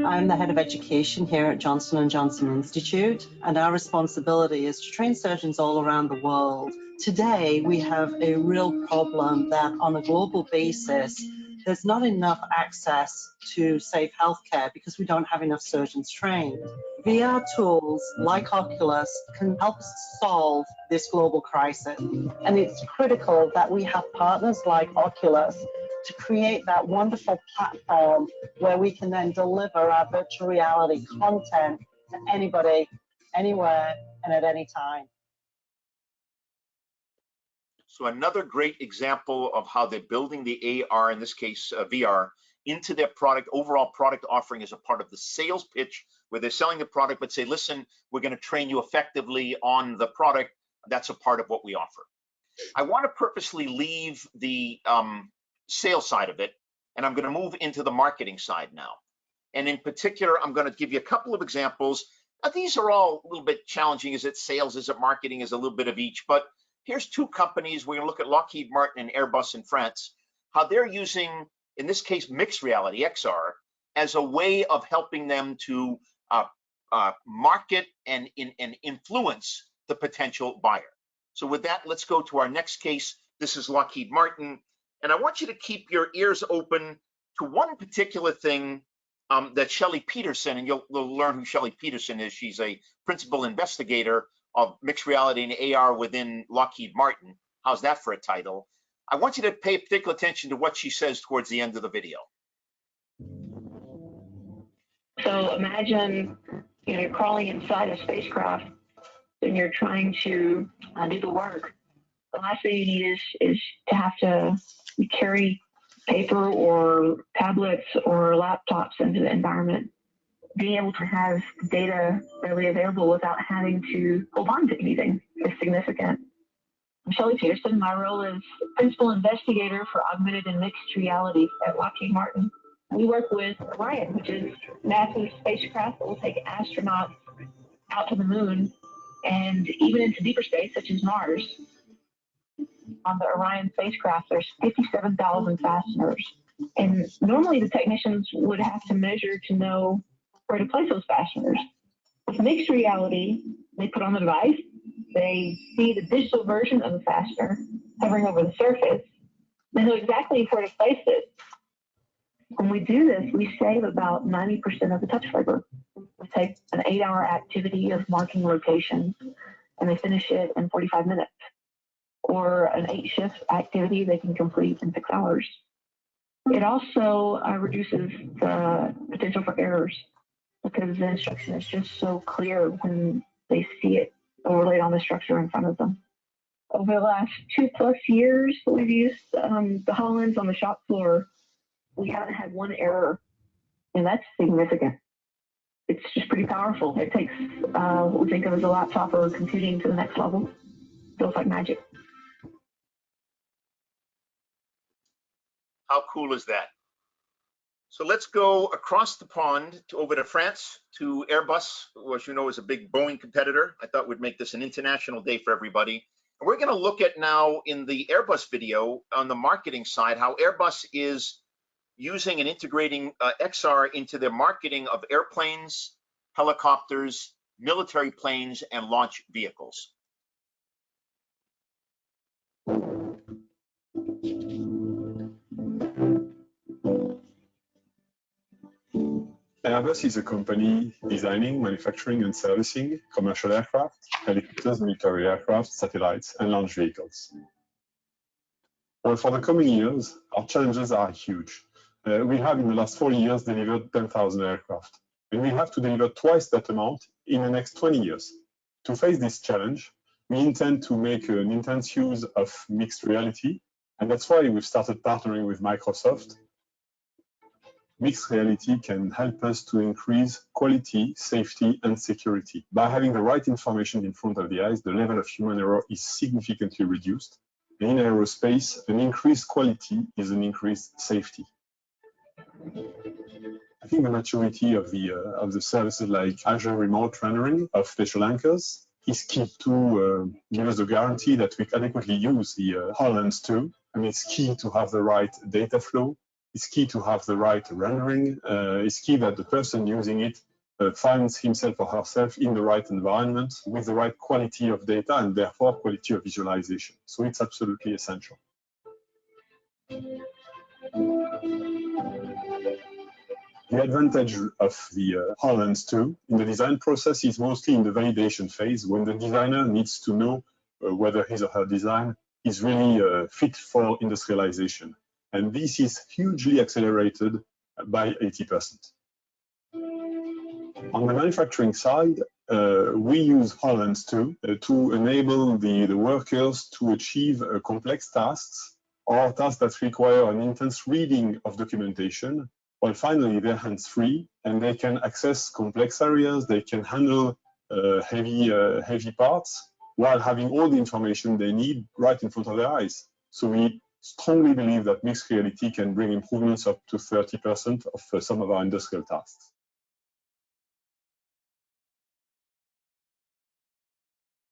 I'm the head of education here at Johnson & Johnson Institute, and our responsibility is to train surgeons all around the world. Today, we have a real problem that on a global basis, there's not enough access to safe healthcare because we don't have enough surgeons trained. VR tools like Oculus can help us solve this global crisis. And it's critical that we have partners like Oculus to create that wonderful platform where we can then deliver our virtual reality content to anybody, anywhere, and at any time. So another great example of how they're building the AR, in this case VR, into their product, overall product offering as a part of the sales pitch, where they're selling the product, but say, listen, we're going to train you effectively on the product. That's a part of what we offer. I want to purposely leave the sales side of it, and I'm going to move into the marketing side now. And in particular, I'm going to give you a couple of examples. Now, these are all a little bit challenging. Is it sales? Is it marketing? Is a little bit of each. But here's two companies. We're going to look at Lockheed Martin and Airbus in France, how they're using, in this case, mixed reality, XR, as a way of helping them to market and influence the potential buyer. So with that, let's go to our next case. This is Lockheed Martin. And I want you to keep your ears open to one particular thing that Shelley Peterson, and you'll learn who Shelley Peterson is. She's a principal investigator of mixed reality and AR within Lockheed Martin. How's that for a title? I want you to pay particular attention to what she says towards the end of the video. So imagine you're crawling inside a spacecraft and you're trying to do the work. The last thing you need is to have to carry paper or tablets or laptops into the environment. Being able to have data readily available without having to hold on to anything is significant. I'm Shelley Peterson. My role is principal investigator for augmented and mixed reality at Lockheed Martin. We work with Orion, which is NASA's spacecraft that will take astronauts out to the moon and even into deeper space, such as Mars. On the Orion spacecraft, there's 57,000 fasteners. And normally the technicians would have to measure to know where to place those fasteners. With mixed reality, they put on the device, they see the digital version of the fastener hovering over the surface, they know exactly where to place it. When we do this, we save about 90% of the touch labor. We take an 8-hour activity of marking locations, and they finish it in 45 minutes. Or an 8-shift activity they can complete in 6 hours. It also reduces the potential for errors because the instruction is just so clear when they see it overlaid on the structure in front of them. Over the last 2+ years that we've used the HoloLens on the shop floor, we haven't had one error, and that's significant. It's just pretty powerful. It takes what we think of as a laptop or computing to the next level. Feels like magic. How cool is that? So let's go across the pond over to France, to Airbus, who, as you know, is a big Boeing competitor. I thought we'd make this an international day for everybody. And we're going to look at now in the Airbus video on the marketing side, how Airbus is using and integrating XR into their marketing of airplanes, helicopters, military planes, and launch vehicles. Airbus is a company designing, manufacturing, and servicing commercial aircraft, helicopters, military aircraft, satellites, and launch vehicles. Well, for the coming years, our challenges are huge. We have, in the last 40 years, delivered 10,000 aircraft, and we have to deliver twice that amount in the next 20 years. To face this challenge, we intend to make an intense use of mixed reality, and that's why we've started partnering with Microsoft. Mixed reality can help us to increase quality, safety, and security. By having the right information in front of the eyes, the level of human error is significantly reduced. In aerospace, an increased quality is an increased safety. I think the maturity of the services like Azure Remote Rendering of spatial anchors is key to give us a guarantee that we adequately use the HoloLens 2. And it's key to have the right data flow, It's key to have the right rendering. It's key that the person using it finds himself or herself in the right environment with the right quality of data and therefore quality of visualization. So it's absolutely essential. The advantage of the HoloLens 2 in the design process is mostly in the validation phase, when the designer needs to know whether his or her design is really fit for industrialization. And this is hugely accelerated by 80%. On the manufacturing side, we use HoloLens 2 to enable the workers to achieve complex tasks or tasks that require an intense reading of documentation. Well, finally, they're hands-free and they can access complex areas, they can handle heavy parts while having all the information they need right in front of their eyes. So we strongly believe that mixed reality can bring improvements up to 30% of some of our industrial tasks.